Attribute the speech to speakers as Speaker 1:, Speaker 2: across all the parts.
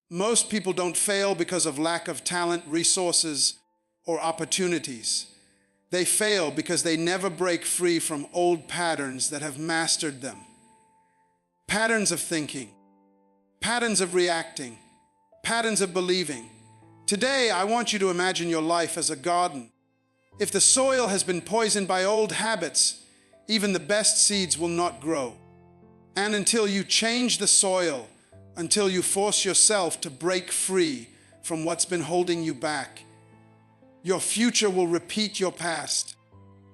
Speaker 1: Most people don't fail because of lack of talent, resources, or opportunities. They fail because they never break free from old patterns that have mastered them. Patterns of thinking, patterns of reacting, patterns of believing. Today, I want you to imagine your life as a garden. If the soil has been poisoned by old habits, even the best seeds will not grow. And until you change the soil, until you force yourself to break free from what's been holding you back, your future will repeat your past.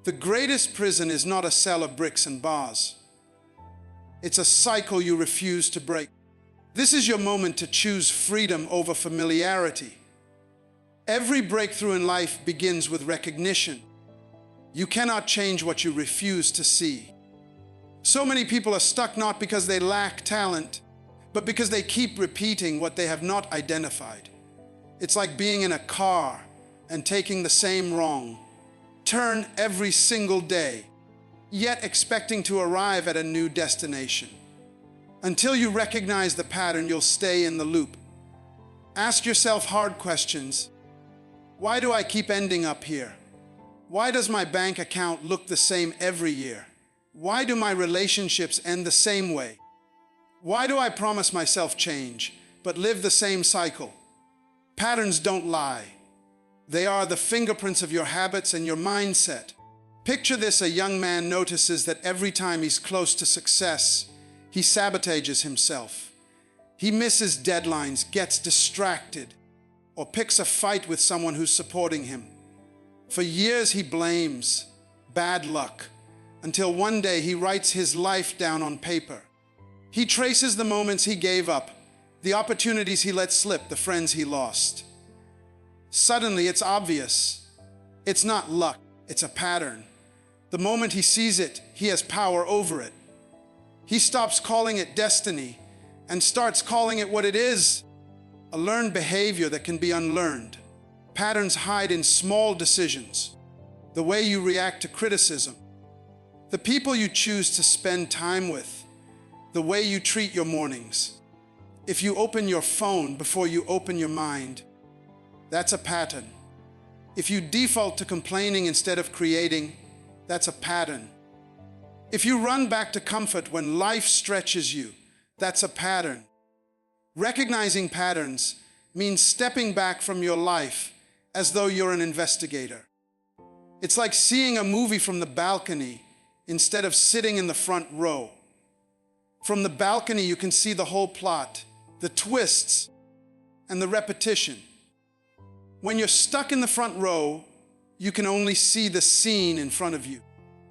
Speaker 1: The greatest prison is not a cell of bricks and bars. It's a cycle you refuse to break. This is your moment to choose freedom over familiarity. Every breakthrough in life begins with recognition. You cannot change what you refuse to see. So many people are stuck not because they lack talent, but because they keep repeating what they have not identified. It's like being in a car and taking the same wrong turn every single day, yet expecting to arrive at a new destination. Until you recognize the pattern, you'll stay in the loop. Ask yourself hard questions. Why do I keep ending up here? Why does my bank account look the same every year? Why do my relationships end the same way? Why do I promise myself change, but live the same cycle? Patterns don't lie. They are the fingerprints of your habits and your mindset. Picture this: a young man notices that every time he's close to success, he sabotages himself. He misses deadlines, gets distracted, or picks a fight with someone who's supporting him. For years he blames bad luck, until one day he writes his life down on paper. He traces the moments he gave up, the opportunities he let slip, the friends he lost. Suddenly it's obvious. It's not luck, it's a pattern. The moment he sees it, he has power over it. He stops calling it destiny and starts calling it what it is: a learned behavior that can be unlearned. Patterns hide in small decisions: the way you react to criticism, the people you choose to spend time with, the way you treat your mornings. If you open your phone before you open your mind, that's a pattern. If you default to complaining instead of creating, that's a pattern. If you run back to comfort when life stretches you, that's a pattern. Recognizing patterns means stepping back from your life as though you're an investigator. It's like seeing a movie from the balcony instead of sitting in the front row. From the balcony, you can see the whole plot, the twists, and the repetition. When you're stuck in the front row, you can only see the scene in front of you.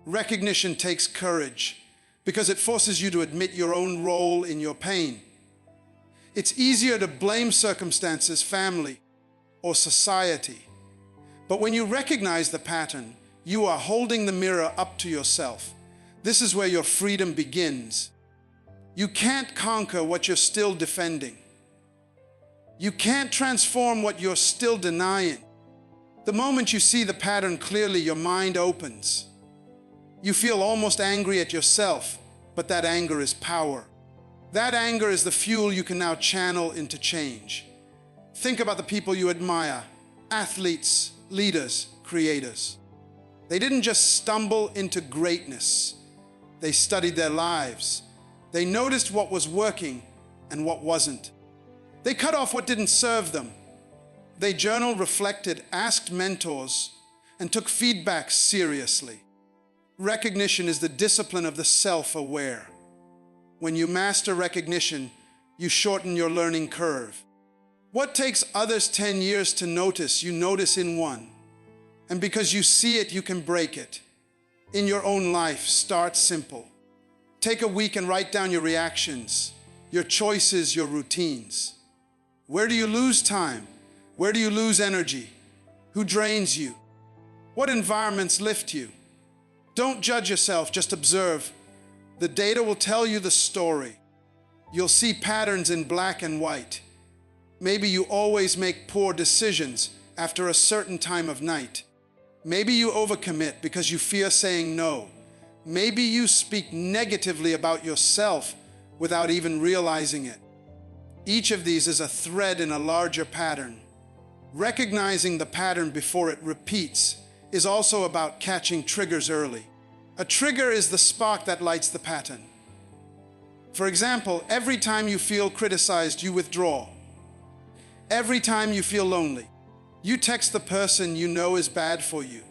Speaker 1: Recognition takes courage because it forces you to admit your own role in your pain. It's easier to blame circumstances, family, or society. But when you recognize the pattern, you are holding the mirror up to yourself. This is where your freedom begins. You can't conquer what you're still defending. You can't transform what you're still denying. The moment you see the pattern clearly, your mind opens. You feel almost angry at yourself, but that anger is power. That anger is the fuel you can now channel into change. Think about the people you admire: athletes, leaders, creators. They didn't just stumble into greatness. They studied their lives. They noticed what was working and what wasn't. They cut off what didn't serve them. They journaled, reflected, asked mentors, and took feedback seriously. Recognition is the discipline of the self-aware. When you master recognition, you shorten your learning curve. What takes others 10 years to notice, you notice in one. And because you see it, you can break it. In your own life, start simple. Take a week and write down your reactions, your choices, your routines. Where do you lose time? Where do you lose energy? Who drains you? What environments lift you? Don't judge yourself, just observe. The data will tell you the story. You'll see patterns in black and white. Maybe you always make poor decisions after a certain time of night. Maybe you overcommit because you fear saying no. Maybe you speak negatively about yourself without even realizing it. Each of these is a thread in a larger pattern. Recognizing the pattern before it repeats is also about catching triggers early. A trigger is the spark that lights the pattern. For example, every time you feel criticized, you withdraw. Every time you feel lonely, you text the person you know is bad for you.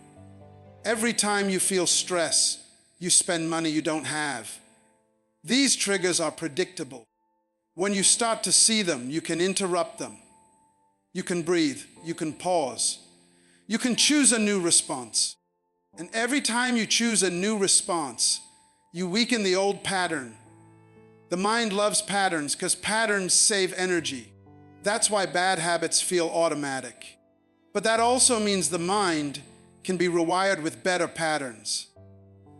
Speaker 1: Every time you feel stress, you spend money you don't have. These triggers are predictable. When you start to see them, you can interrupt them. You can breathe, you can pause. You can choose a new response. And every time you choose a new response, you weaken the old pattern. The mind loves patterns because patterns save energy. That's why bad habits feel automatic. But that also means the mind can be rewired with better patterns.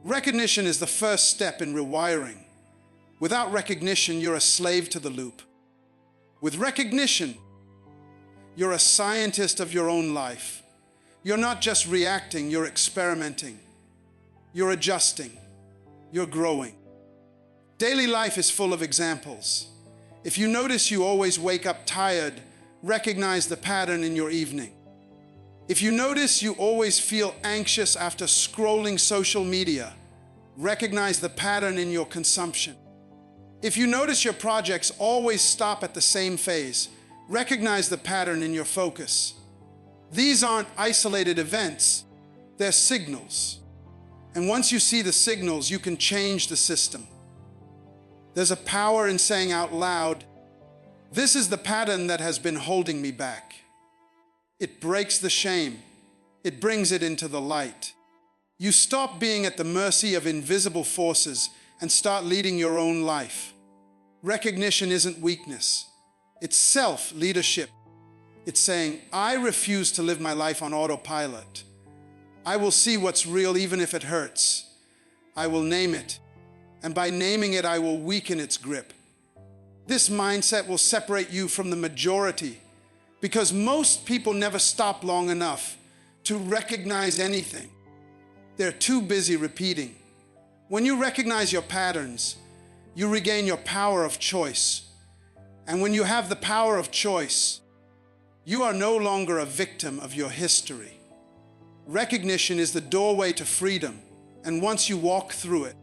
Speaker 1: Recognition is the first step in rewiring. Without recognition, you're a slave to the loop. With recognition, you're a scientist of your own life. You're not just reacting, you're experimenting. You're adjusting. You're growing. Daily life is full of examples. If you notice you always wake up tired, recognize the pattern in your evening. If you notice you always feel anxious after scrolling social media, recognize the pattern in your consumption. If you notice your projects always stop at the same phase, recognize the pattern in your focus. These aren't isolated events, they're signals. And once you see the signals, you can change the system. There's a power in saying out loud, "This is the pattern that has been holding me back." It breaks the shame. It brings it into the light. You stop being at the mercy of invisible forces and start leading your own life. Recognition isn't weakness. It's self-leadership. It's saying, I refuse to live my life on autopilot. I will see what's real even if it hurts. I will name it. And by naming it, I will weaken its grip. This mindset will separate you from the majority because most people never stop long enough to recognize anything. They're too busy repeating. When you recognize your patterns, you regain your power of choice. And when you have the power of choice, you are no longer a victim of your history. Recognition is the doorway to freedom, and once you walk through it,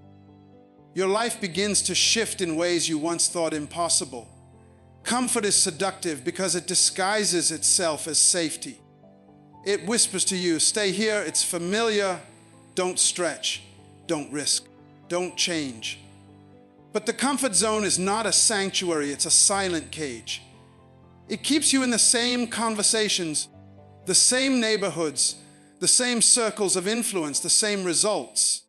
Speaker 1: your life begins to shift in ways you once thought impossible. Comfort is seductive because it disguises itself as safety. It whispers to you, stay here, it's familiar, don't stretch, don't risk, don't change. But the comfort zone is not a sanctuary, it's a silent cage. It keeps you in the same conversations, the same neighborhoods, the same circles of influence, the same results.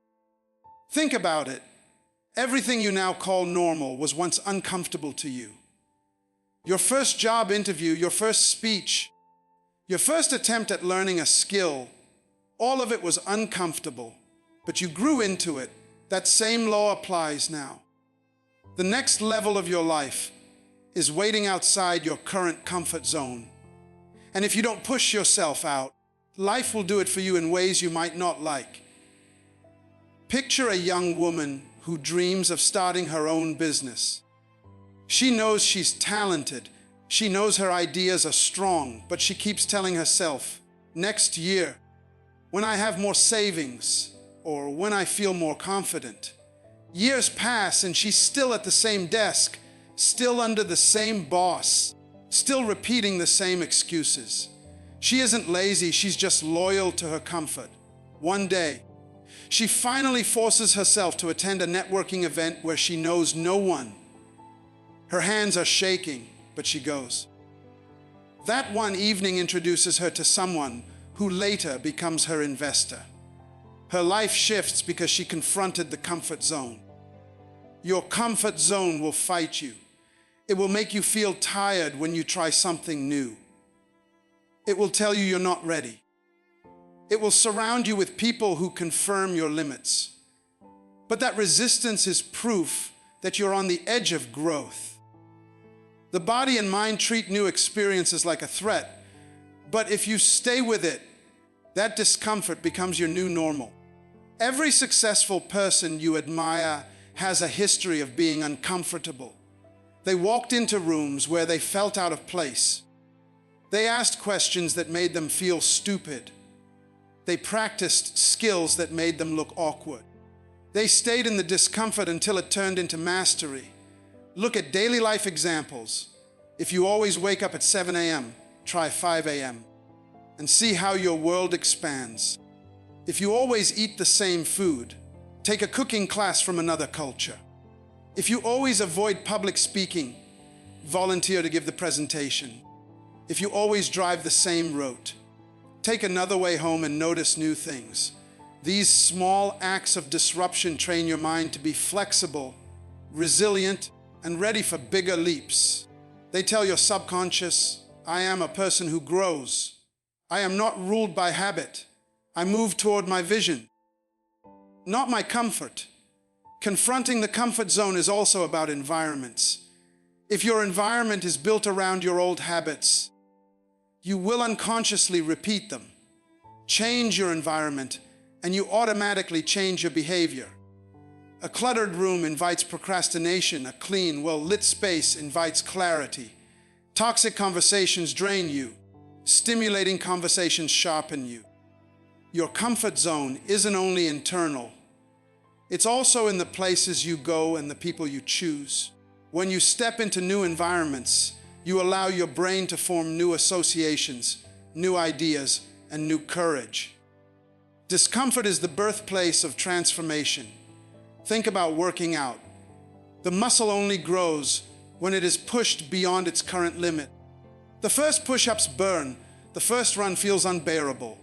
Speaker 1: Think about it. Everything you now call normal was once uncomfortable to you. Your first job interview, your first speech, your first attempt at learning a skill, all of it was uncomfortable, but you grew into it. That same law applies now. The next level of your life is waiting outside your current comfort zone. And if you don't push yourself out, life will do it for you in ways you might not like. Picture a young woman who dreams of starting her own business. She knows she's talented. She knows her ideas are strong, but she keeps telling herself, next year, when I have more savings, or when I feel more confident. Years pass and she's still at the same desk, still under the same boss, still repeating the same excuses. She isn't lazy, she's just loyal to her comfort. One day, she finally forces herself to attend a networking event where she knows no one. Her hands are shaking, but she goes. That one evening introduces her to someone who later becomes her investor. Her life shifts because she confronted the comfort zone. Your comfort zone will fight you. It will make you feel tired when you try something new. It will tell you you're not ready. It will surround you with people who confirm your limits. But that resistance is proof that you're on the edge of growth. The body and mind treat new experiences like a threat, but if you stay with it, that discomfort becomes your new normal. Every successful person you admire has a history of being uncomfortable. They walked into rooms where they felt out of place. They asked questions that made them feel stupid. They practiced skills that made them look awkward. They stayed in the discomfort until it turned into mastery. Look at daily life examples. If you always wake up at 7 a.m., try 5 a.m. and see how your world expands. If you always eat the same food, take a cooking class from another culture. If you always avoid public speaking, volunteer to give the presentation. If you always drive the same route, take another way home and notice new things. These small acts of disruption train your mind to be flexible, resilient, and ready for bigger leaps. They tell your subconscious, I am a person who grows. I am not ruled by habit. I move toward my vision, not my comfort. Confronting the comfort zone is also about environments. If your environment is built around your old habits, you will unconsciously repeat them. Change your environment, and you automatically change your behavior. A cluttered room invites procrastination. A clean, well-lit space invites clarity. Toxic conversations drain you. Stimulating conversations sharpen you. Your comfort zone isn't only internal. It's also in the places you go and the people you choose. When you step into new environments, you allow your brain to form new associations, new ideas, and new courage. Discomfort is the birthplace of transformation. Think about working out. The muscle only grows when it is pushed beyond its current limit. The first push-ups burn. The first run feels unbearable.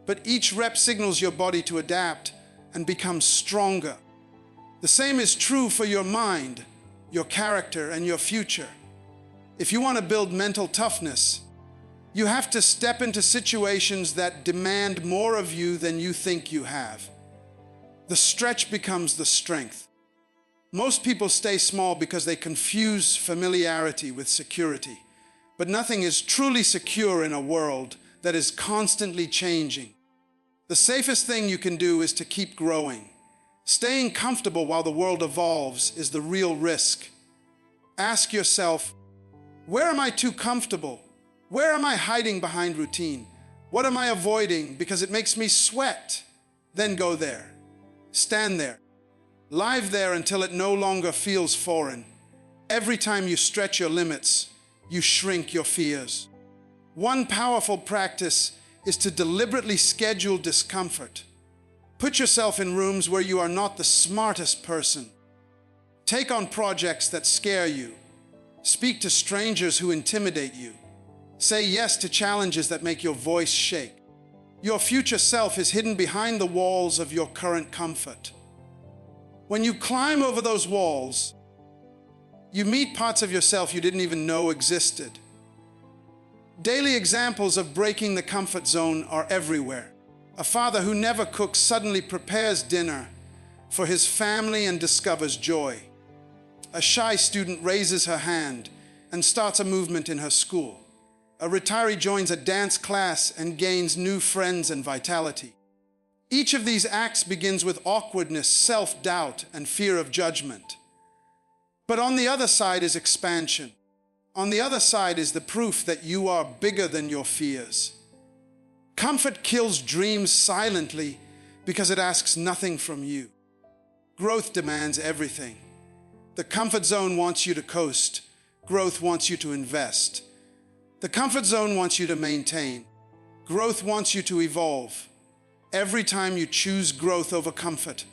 Speaker 1: But each rep signals your body to adapt and become stronger. The same is true for your mind, your character, and your future. If you want to build mental toughness, you have to step into situations that demand more of you than you think you have. The stretch becomes the strength. Most people stay small because they confuse familiarity with security. But nothing is truly secure in a world that is constantly changing. The safest thing you can do is to keep growing. Staying comfortable while the world evolves is the real risk. Ask yourself, where am I too comfortable? Where am I hiding behind routine? What am I avoiding because it makes me sweat? Then go there. Stand there. Live there until it no longer feels foreign. Every time you stretch your limits, you shrink your fears. One powerful practice is to deliberately schedule discomfort. Put yourself in rooms where you are not the smartest person. Take on projects that scare you. Speak to strangers who intimidate you. Say yes to challenges that make your voice shake. Your future self is hidden behind the walls of your current comfort. When you climb over those walls, you meet parts of yourself you didn't even know existed. Daily examples of breaking the comfort zone are everywhere. A father who never cooks suddenly prepares dinner for his family and discovers joy. A shy student raises her hand and starts a movement in her school. A retiree joins a dance class and gains new friends and vitality. Each of these acts begins with awkwardness, self-doubt, and fear of judgment. But on the other side is expansion. On the other side is the proof that you are bigger than your fears. Comfort kills dreams silently because it asks nothing from you. Growth demands everything. The comfort zone wants you to coast. Growth wants you to invest. The comfort zone wants you to maintain. Growth wants you to evolve. Every time you choose growth over comfort,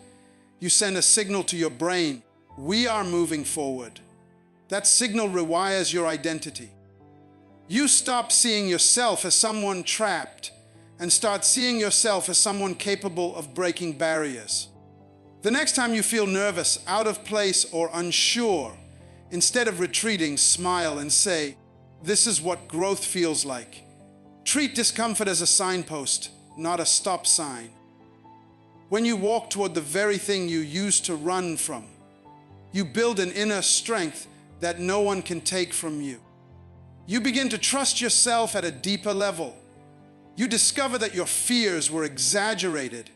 Speaker 1: you send a signal to your brain, we are moving forward. That signal rewires your identity. You stop seeing yourself as someone trapped and start seeing yourself as someone capable of breaking barriers. The next time you feel nervous, out of place, or unsure, instead of retreating, smile and say, this is what growth feels like. Treat discomfort as a signpost, not a stop sign. When you walk toward the very thing you used to run from, you build an inner strength that no one can take from you. You begin to trust yourself at a deeper level. You discover that your fears were exaggerated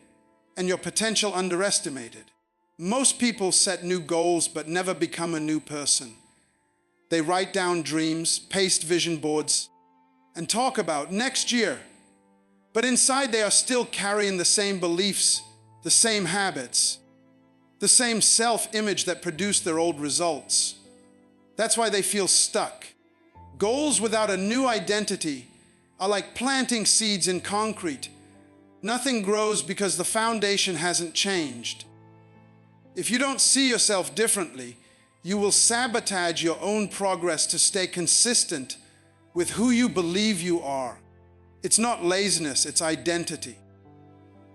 Speaker 1: and your potential underestimated. Most people set new goals but never become a new person. They write down dreams, paste vision boards, and talk about next year. But inside they are still carrying the same beliefs, the same habits, the same self-image that produced their old results. That's why they feel stuck. Goals without a new identity are like planting seeds in concrete. Nothing grows because the foundation hasn't changed. If you don't see yourself differently, you will sabotage your own progress to stay consistent with who you believe you are. It's not laziness, it's identity.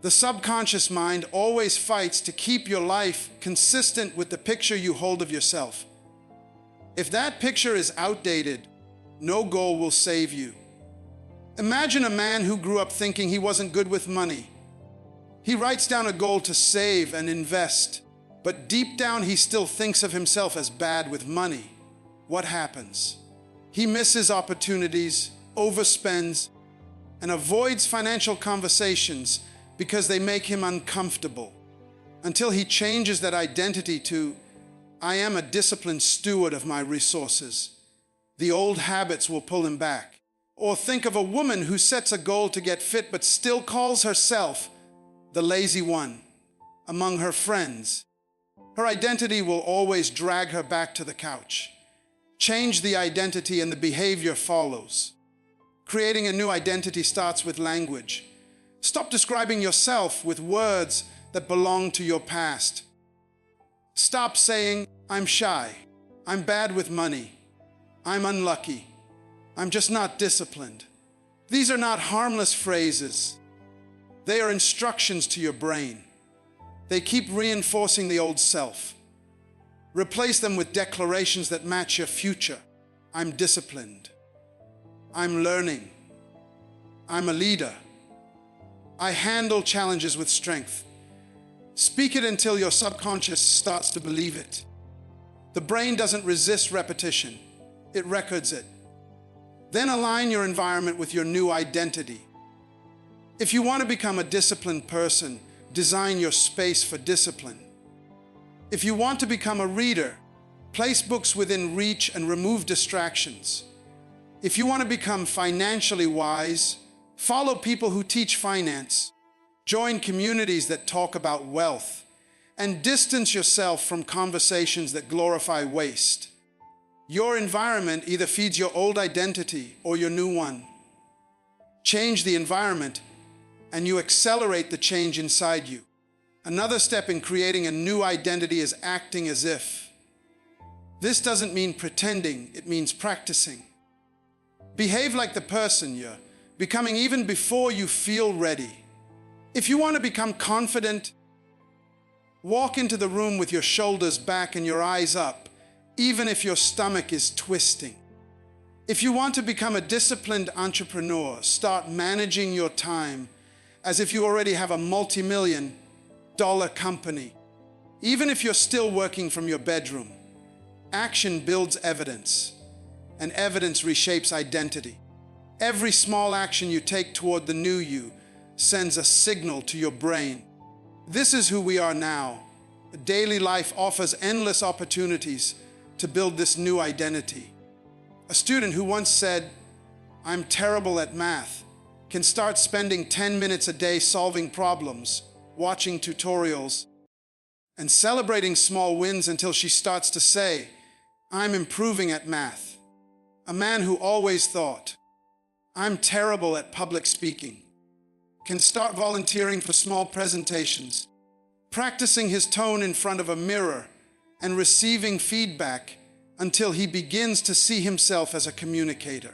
Speaker 1: The subconscious mind always fights to keep your life consistent with the picture you hold of yourself. If that picture is outdated, no goal will save you. Imagine a man who grew up thinking he wasn't good with money. He writes down a goal to save and invest, but deep down he still thinks of himself as bad with money. What happens? He misses opportunities, overspends, and avoids financial conversations because they make him uncomfortable, until he changes that identity to, I am a disciplined steward of my resources. The old habits will pull him back. Or think of a woman who sets a goal to get fit but still calls herself the lazy one among her friends. Her identity will always drag her back to the couch. Change the identity and the behavior follows. Creating a new identity starts with language. Stop describing yourself with words that belong to your past. Stop saying, I'm shy, I'm bad with money, I'm unlucky, I'm just not disciplined. These are not harmless phrases. They are instructions to your brain. They keep reinforcing the old self. Replace them with declarations that match your future. I'm disciplined. I'm learning. I'm a leader. I handle challenges with strength. Speak it until your subconscious starts to believe it. The brain doesn't resist repetition. It records it. Then align your environment with your new identity. If you want to become a disciplined person, design your space for discipline. If you want to become a reader, place books within reach and remove distractions. If you want to become financially wise, follow people who teach finance. Join communities that talk about wealth, and distance yourself from conversations that glorify waste. Your environment either feeds your old identity or your new one. Change the environment, and you accelerate the change inside you. Another step in creating a new identity is acting as if. This doesn't mean pretending, it means practicing. Behave like the person you're becoming even before you feel ready. If you want to become confident, walk into the room with your shoulders back and your eyes up, even if your stomach is twisting. If you want to become a disciplined entrepreneur, start managing your time as if you already have a multi-million-dollar company. Even if you're still working from your bedroom, action builds evidence, and evidence reshapes identity. Every small action you take toward the new you sends a signal to your brain. This is who we are now. Daily life offers endless opportunities to build this new identity. A student who once said, I'm terrible at math, can start spending 10 minutes a day solving problems, watching tutorials, and celebrating small wins until she starts to say, I'm improving at math. A man who always thought, I'm terrible at public speaking, can start volunteering for small presentations, practicing his tone in front of a mirror, and receiving feedback until he begins to see himself as a communicator.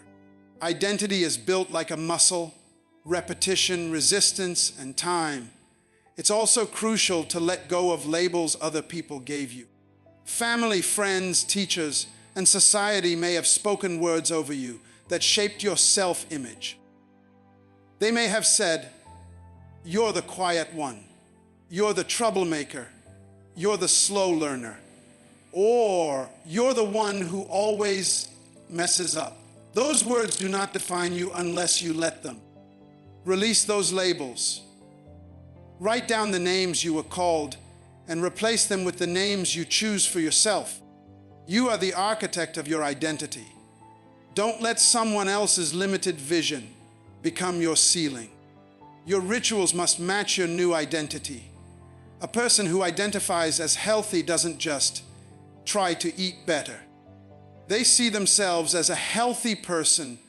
Speaker 1: Identity is built like a muscle: repetition, resistance, and time. It's also crucial to let go of labels other people gave you. Family, friends, teachers, and society may have spoken words over you that shaped your self-image. They may have said, you're the quiet one, you're the troublemaker, you're the slow learner, or you're the one who always messes up. Those words do not define you unless you let them. Release those labels. Write down the names you were called and replace them with the names you choose for yourself. You are the architect of your identity. Don't let someone else's limited vision become your ceiling. Your rituals must match your new identity. A person who identifies as healthy doesn't just try to eat better. They see themselves as a healthy person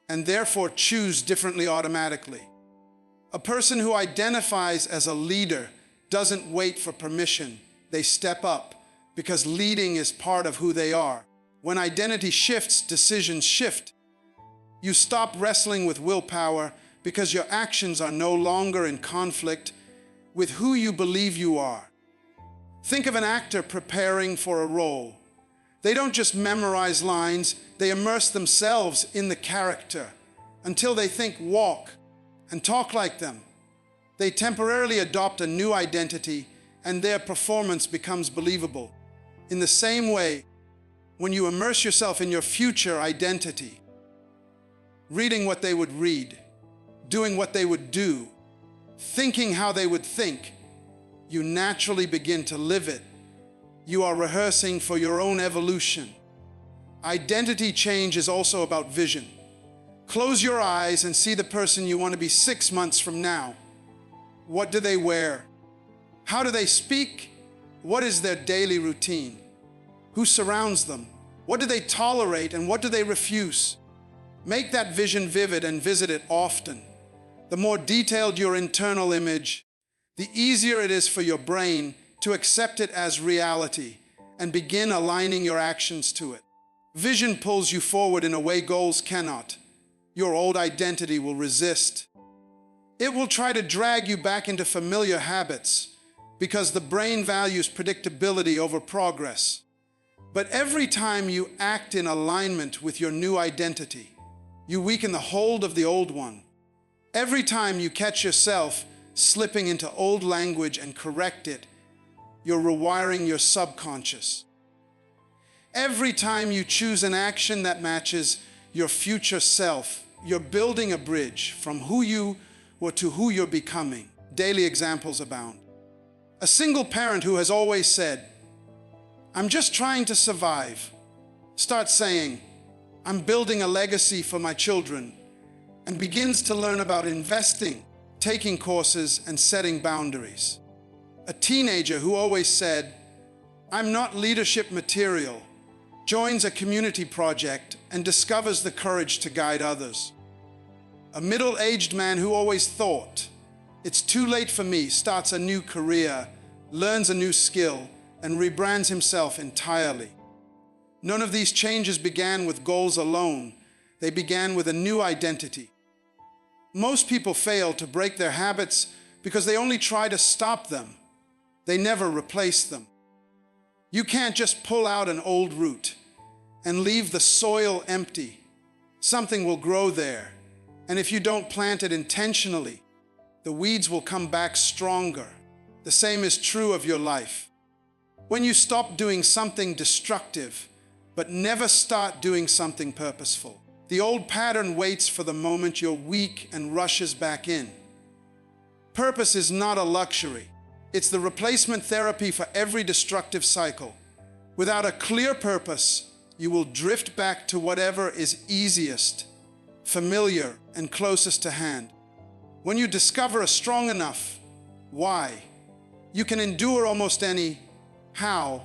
Speaker 1: and therefore choose differently automatically. A person who identifies as a leader doesn't wait for permission. They step up because leading is part of who they are. When identity shifts, decisions shift. You stop wrestling with willpower because your actions are no longer in conflict with who you believe you are. Think of an actor preparing for a role. They don't just memorize lines, they immerse themselves in the character until they think, walk, and talk like them. They temporarily adopt a new identity and their performance becomes believable. In the same way, when you immerse yourself in your future identity, reading what they would read, doing what they would do, thinking how they would think, you naturally begin to live it. You are rehearsing for your own evolution. Identity change is also about vision. Close your eyes and see the person you want to be 6 months from now. What do they wear? How do they speak? What is their daily routine? Who surrounds them? What do they tolerate and what do they refuse? Make that vision vivid and visit it often. The more detailed your internal image, the easier it is for your brain to accept it as reality and begin aligning your actions to it. Vision pulls you forward in a way goals cannot. Your old identity will resist. It will try to drag you back into familiar habits because the brain values predictability over progress. But every time you act in alignment with your new identity, you weaken the hold of the old one. Every time you catch yourself slipping into old language and correct it, you're rewiring your subconscious. Every time you choose an action that matches your future self, you're building a bridge from who you were to who you're becoming. Daily examples abound. A single parent who has always said, "I'm just trying to survive," starts saying, "I'm building a legacy for my children," and begins to learn about investing, taking courses, and setting boundaries. A teenager who always said, "I'm not leadership material," joins a community project and discovers the courage to guide others. A middle-aged man who always thought, "It's too late for me," starts a new career, learns a new skill, and rebrands himself entirely. None of these changes began with goals alone. They began with a new identity. Most people fail to break their habits because they only try to stop them. They never replace them. You can't just pull out an old root and leave the soil empty. Something will grow there, and if you don't plant it intentionally, the weeds will come back stronger. The same is true of your life. When you stop doing something destructive, but never start doing something purposeful, the old pattern waits for the moment you're weak and rushes back in. Purpose is not a luxury. It's the replacement therapy for every destructive cycle. Without a clear purpose, you will drift back to whatever is easiest, familiar, and closest to hand. When you discover a strong enough why, you can endure almost any how,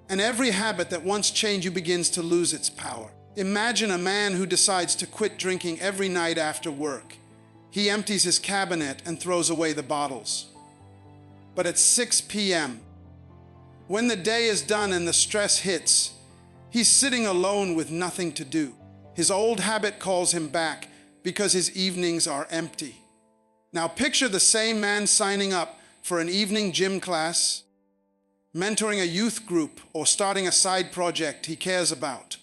Speaker 1: and every habit that once changed you begins to lose its power. Imagine a man who decides to quit drinking every night after work. He empties his cabinet and throws away the bottles. But at 6 p.m., when the day is done and the stress hits, he's sitting alone with nothing to do. His old habit calls him back because his evenings are empty. Now picture the same man signing up for an evening gym class, mentoring a youth group, or starting a side project he cares about.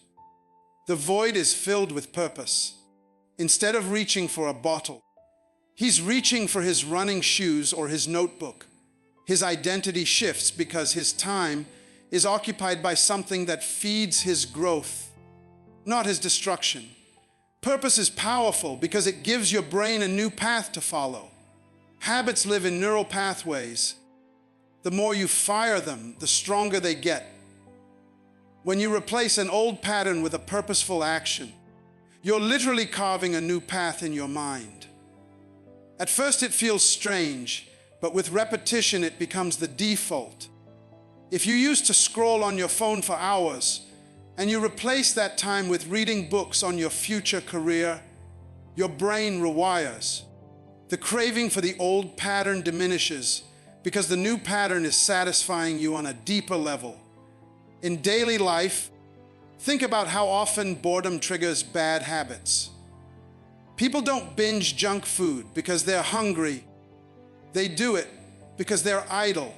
Speaker 1: The void is filled with purpose. Instead of reaching for a bottle, he's reaching for his running shoes or his notebook. His identity shifts because his time is occupied by something that feeds his growth, not his destruction. Purpose is powerful because it gives your brain a new path to follow. Habits live in neural pathways. The more you fire them, the stronger they get. When you replace an old pattern with a purposeful action, you're literally carving a new path in your mind. At first it feels strange, but with repetition it becomes the default. If you used to scroll on your phone for hours, and you replace that time with reading books on your future career, your brain rewires. The craving for the old pattern diminishes because the new pattern is satisfying you on a deeper level. In daily life, think about how often boredom triggers bad habits. People don't binge junk food because they're hungry. They do it because they're idle.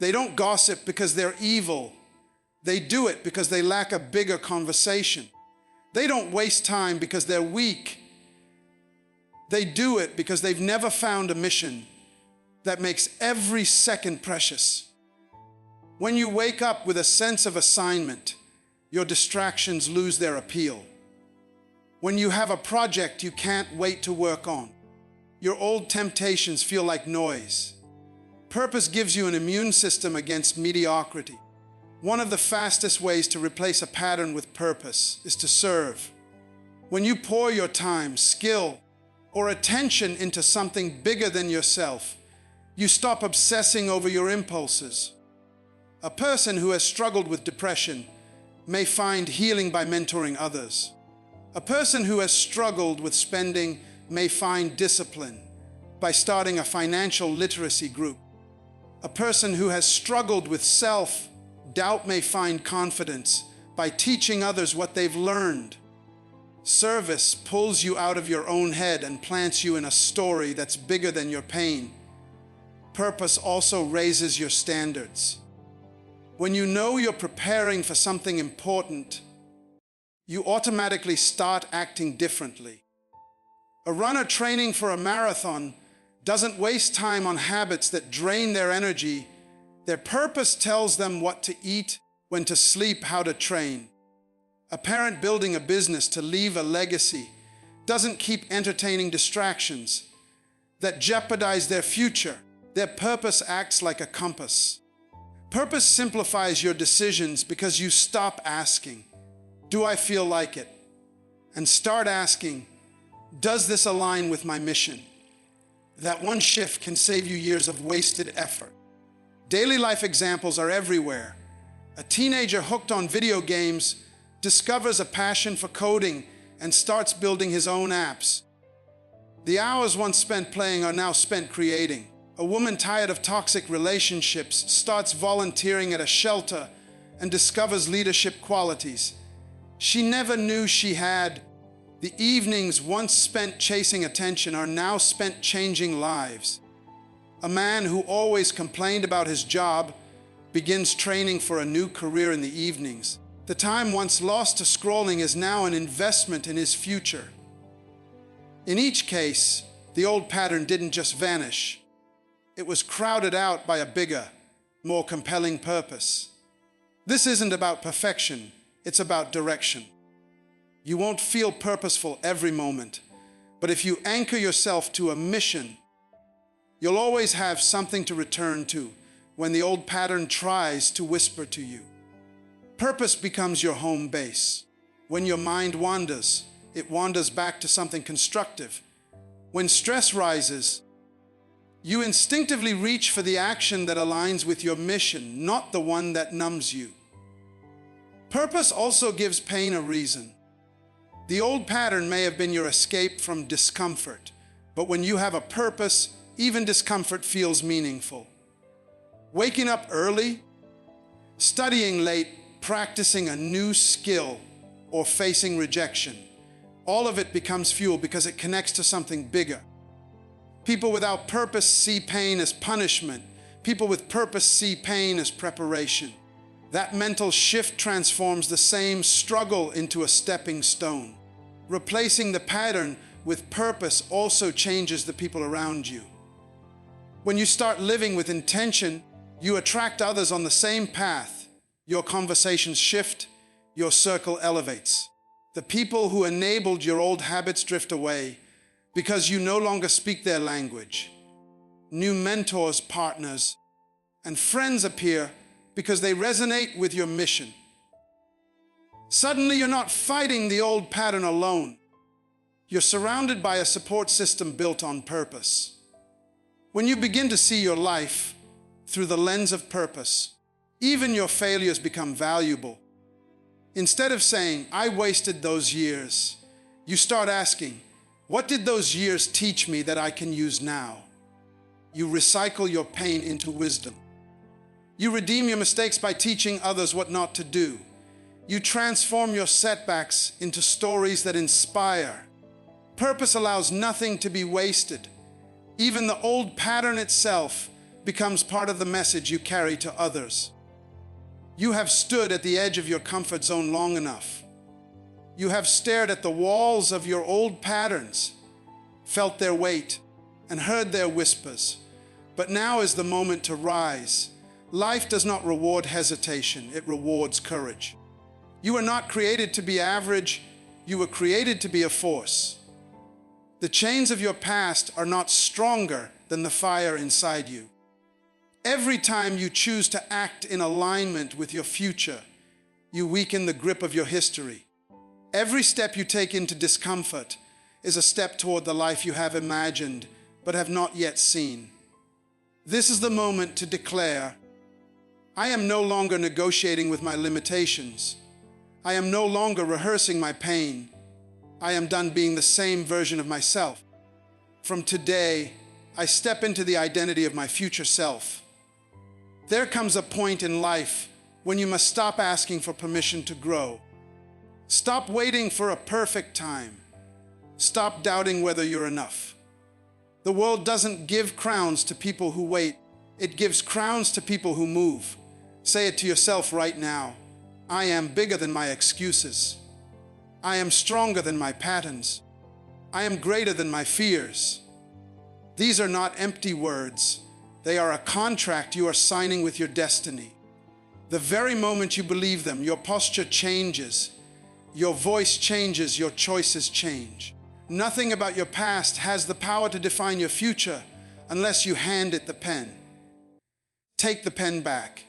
Speaker 1: They don't gossip because they're evil. They do it because they lack a bigger conversation. They don't waste time because they're weak. They do it because they've never found a mission that makes every second precious. When you wake up with a sense of assignment, your distractions lose their appeal. When you have a project you can't wait to work on, your old temptations feel like noise. Purpose gives you an immune system against mediocrity. One of the fastest ways to replace a pattern with purpose is to serve. When you pour your time, skill, or attention into something bigger than yourself, you stop obsessing over your impulses. A person who has struggled with depression may find healing by mentoring others. A person who has struggled with spending may find discipline by starting a financial literacy group. A person who has struggled with self-doubt may find confidence by teaching others what they've learned. Service pulls you out of your own head and plants you in a story that's bigger than your pain. Purpose also raises your standards. When you know you're preparing for something important, you automatically start acting differently. A runner training for a marathon doesn't waste time on habits that drain their energy. Their purpose tells them what to eat, when to sleep, how to train. A parent building a business to leave a legacy doesn't keep entertaining distractions that jeopardize their future. Their purpose acts like a compass. Purpose simplifies your decisions because you stop asking, "Do I feel like it?" and start asking, "Does this align with my mission?" That one shift can save you years of wasted effort. Daily life examples are everywhere. A teenager hooked on video games discovers a passion for coding and starts building his own apps. The hours once spent playing are now spent creating. A woman tired of toxic relationships starts volunteering at a shelter and discovers leadership qualities she never knew she had. The evenings once spent chasing attention are now spent changing lives. A man who always complained about his job begins training for a new career in the evenings. The time once lost to scrolling is now an investment in his future. In each case, the old pattern didn't just vanish. It was crowded out by a bigger, more compelling purpose. This isn't about perfection, it's about direction. You won't feel purposeful every moment, but if you anchor yourself to a mission, you'll always have something to return to when the old pattern tries to whisper to you. Purpose becomes your home base. When your mind wanders, it wanders back to something constructive. When stress rises, you instinctively reach for the action that aligns with your mission, not the one that numbs you. Purpose also gives pain a reason. The old pattern may have been your escape from discomfort, but when you have a purpose, even discomfort feels meaningful. Waking up early, studying late, practicing a new skill, or facing rejection, all of it becomes fuel because it connects to something bigger. People without purpose see pain as punishment. People with purpose see pain as preparation. That mental shift transforms the same struggle into a stepping stone. Replacing the pattern with purpose also changes the people around you. When you start living with intention, you attract others on the same path. Your conversations shift, your circle elevates. The people who enabled your old habits drift away because you no longer speak their language. New mentors, partners, and friends appear because they resonate with your mission. Suddenly, you're not fighting the old pattern alone. You're surrounded by a support system built on purpose. When you begin to see your life through the lens of purpose, even your failures become valuable. Instead of saying, "I wasted those years," you start asking, "What did those years teach me that I can use now?" You recycle your pain into wisdom. You redeem your mistakes by teaching others what not to do. You transform your setbacks into stories that inspire. Purpose allows nothing to be wasted. Even the old pattern itself becomes part of the message you carry to others. You have stood at the edge of your comfort zone long enough. You have stared at the walls of your old patterns, felt their weight, and heard their whispers. But now is the moment to rise. Life does not reward hesitation, it rewards courage. You were not created to be average, you were created to be a force. The chains of your past are not stronger than the fire inside you. Every time you choose to act in alignment with your future, you weaken the grip of your history. Every step you take into discomfort is a step toward the life you have imagined but have not yet seen. This is the moment to declare, "I am no longer negotiating with my limitations. I am no longer rehearsing my pain. I am done being the same version of myself. From today, I step into the identity of my future self." There comes a point in life when you must stop asking for permission to grow. Stop waiting for a perfect time. Stop doubting whether you're enough. The world doesn't give crowns to people who wait. It gives crowns to people who move. Say it to yourself right now. I am bigger than my excuses. I am stronger than my patterns. I am greater than my fears. These are not empty words. They are a contract you are signing with your destiny. The very moment you believe them, your posture changes. Your voice changes, your choices change. Nothing about your past has the power to define your future unless you hand it the pen. Take the pen back.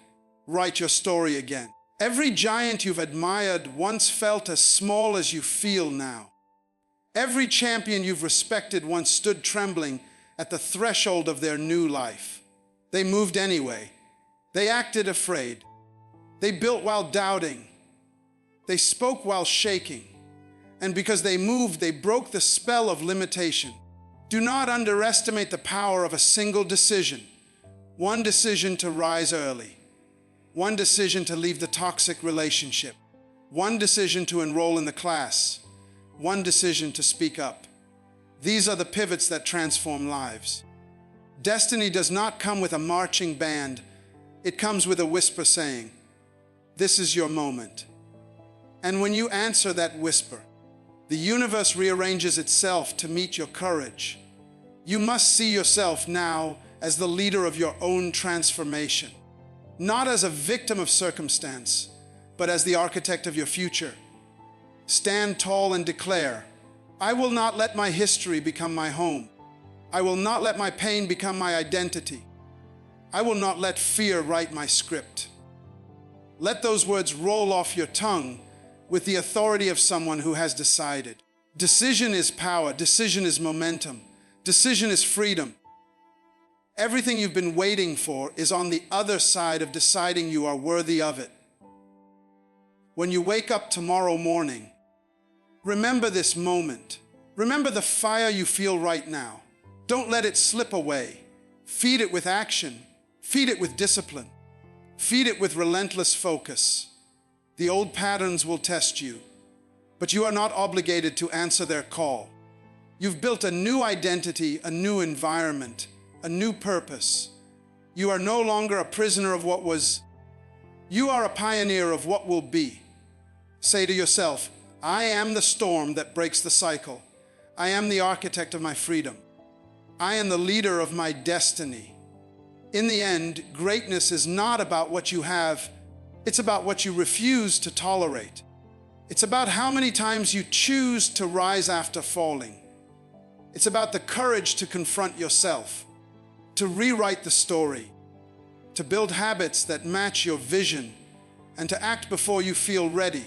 Speaker 1: Write your story again. Every giant you've admired once felt as small as you feel now. Every champion you've respected once stood trembling at the threshold of their new life. They moved anyway. They acted afraid. They built while doubting. They spoke while shaking. And because they moved, they broke the spell of limitation. Do not underestimate the power of a single decision. One decision to rise early. One decision to leave the toxic relationship. One decision to enroll in the class. One decision to speak up. These are the pivots that transform lives. Destiny does not come with a marching band. It comes with a whisper saying, "This is your moment." And when you answer that whisper, the universe rearranges itself to meet your courage. You must see yourself now as the leader of your own transformation. Not as a victim of circumstance, but as the architect of your future. Stand tall and declare, "I will not let my history become my home. I will not let my pain become my identity. I will not let fear write my script." Let those words roll off your tongue with the authority of someone who has decided. Decision is power. Decision is momentum. Decision is freedom. Everything you've been waiting for is on the other side of deciding you are worthy of it. When you wake up tomorrow morning, remember this moment. Remember the fire you feel right now. Don't let it slip away. Feed it with action. Feed it with discipline. Feed it with relentless focus. The old patterns will test you, but you are not obligated to answer their call. You've built a new identity, a new environment, a new purpose. You are no longer a prisoner of what was. You are a pioneer of what will be. Say to yourself, "I am the storm that breaks the cycle. I am the architect of my freedom. I am the leader of my destiny." In the end, greatness is not about what you have. It's about what you refuse to tolerate. It's about how many times you choose to rise after falling. It's about the courage to confront yourself, to rewrite the story, to build habits that match your vision, and to act before you feel ready.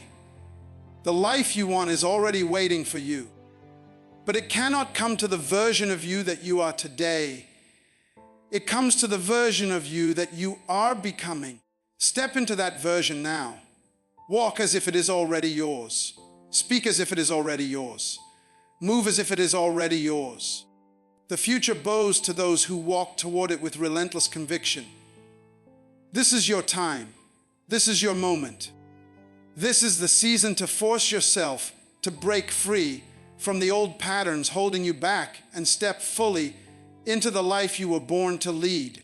Speaker 1: The life you want is already waiting for you. But it cannot come to the version of you that you are today. It comes to the version of you that you are becoming. Step into that version now. Walk as if it is already yours. Speak as if it is already yours. Move as if it is already yours. The future bows to those who walk toward it with relentless conviction. This is your time. This is your moment. This is the season to force yourself to break free from the old patterns holding you back and step fully into the life you were born to lead.